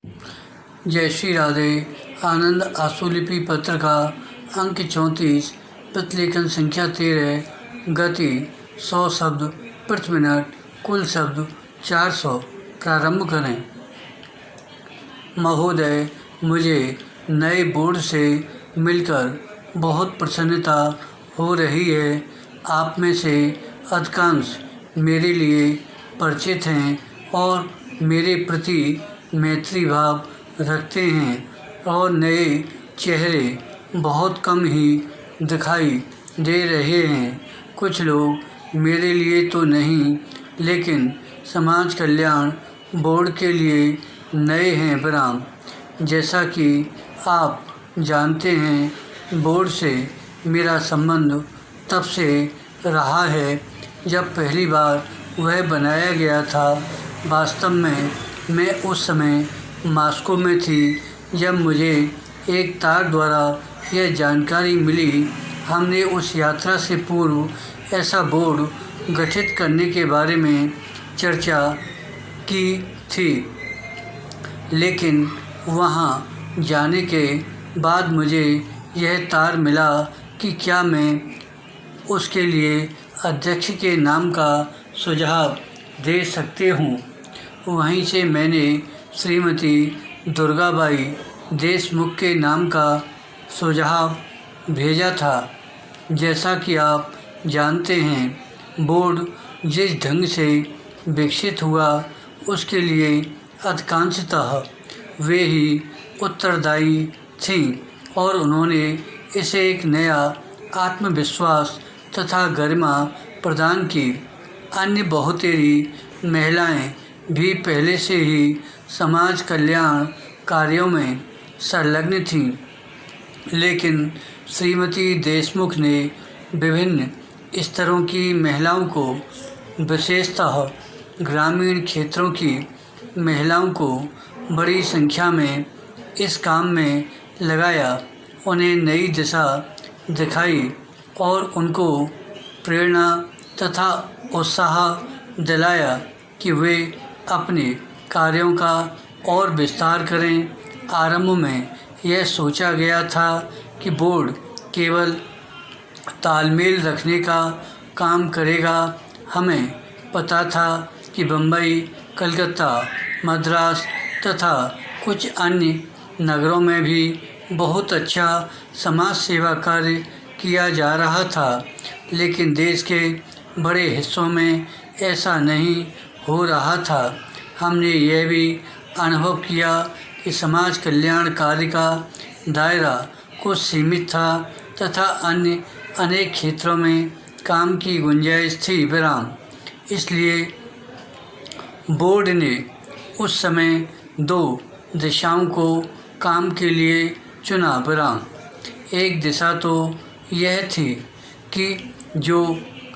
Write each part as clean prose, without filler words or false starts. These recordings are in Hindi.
जय श्री राधे। आनंद आशुलिपि पत्र का अंक 34, प्रतिलेखन संख्या 13, गति 100 शब्द प्रति मिनट, कुल शब्द 400। प्रारंभ करें। महोदय, मुझे नए बोर्ड से मिलकर बहुत प्रसन्नता हो रही है। आप में से अधिकांश मेरे लिए परिचित हैं और मेरे प्रति मैत्री भाव रखते हैं और नए चेहरे बहुत कम ही दिखाई दे रहे हैं। कुछ लोग मेरे लिए तो नहीं, लेकिन समाज कल्याण बोर्ड के लिए नए हैं बराम। जैसा कि आप जानते हैं, बोर्ड से मेरा संबंध तब से रहा है जब पहली बार वह बनाया गया था। वास्तव में मैं उस समय मॉस्को में थी जब मुझे एक तार द्वारा यह जानकारी मिली। हमने उस यात्रा से पूर्व ऐसा बोर्ड गठित करने के बारे में चर्चा की थी, लेकिन वहाँ जाने के बाद मुझे यह तार मिला कि क्या मैं उसके लिए अध्यक्ष के नाम का सुझाव दे सकती हूँ। वहीं से मैंने श्रीमती दुर्गाबाई देशमुख के नाम का सुझाव भेजा था। जैसा कि आप जानते हैं, बोर्ड जिस ढंग से विकसित हुआ उसके लिए अधिकांशतः वे ही उत्तरदायी थीं और उन्होंने इसे एक नया आत्मविश्वास तथा गरिमा प्रदान की। अन्य बहुतेरी महिलाएं भी पहले से ही समाज कल्याण कार्यों में संलग्न थीं, लेकिन श्रीमती देशमुख ने विभिन्न स्तरों की महिलाओं को, विशेषतः ग्रामीण क्षेत्रों की महिलाओं को बड़ी संख्या में इस काम में लगाया, उन्हें नई दिशा दिखाई और उनको प्रेरणा तथा उत्साह दिलाया कि वे अपने कार्यों का और विस्तार करें। आरंभ में यह सोचा गया था कि बोर्ड केवल तालमेल रखने का काम करेगा। हमें पता था कि बम्बई, कलकत्ता, मद्रास तथा कुछ अन्य नगरों में भी बहुत अच्छा समाज सेवा कार्य किया जा रहा था, लेकिन देश के बड़े हिस्सों में ऐसा नहीं हो रहा था। हमने यह भी अनुभव किया कि समाज कल्याण कार्य का दायरा कुछ सीमित था तथा अन्य अनेक क्षेत्रों में काम की गुंजाइश थी विराम। इसलिए बोर्ड ने उस समय 2 दिशाओं को काम के लिए चुना विराम। एक दिशा तो यह थी कि जो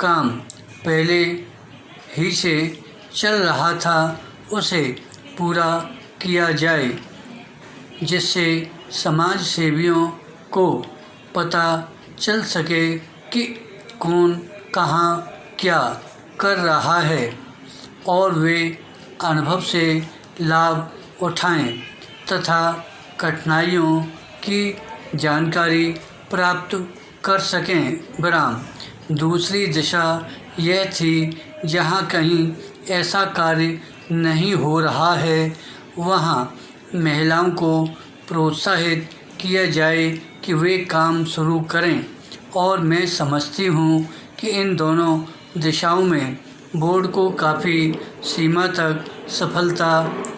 काम पहले ही से चल रहा था उसे पूरा किया जाए, जिससे समाज सेवियों को पता चल सके कि कौन कहाँ क्या कर रहा है और वे अनुभव से लाभ उठाएं तथा कठिनाइयों की जानकारी प्राप्त कर सकें विराम। दूसरी दिशा यह थी, जहाँ कहीं ऐसा कार्य नहीं हो रहा है वहाँ महिलाओं को प्रोत्साहित किया जाए कि वे काम शुरू करें, और मैं समझती हूँ कि इन दोनों दिशाओं में बोर्ड को काफ़ी सीमा तक सफलता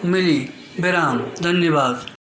मिली विराम। धन्यवाद।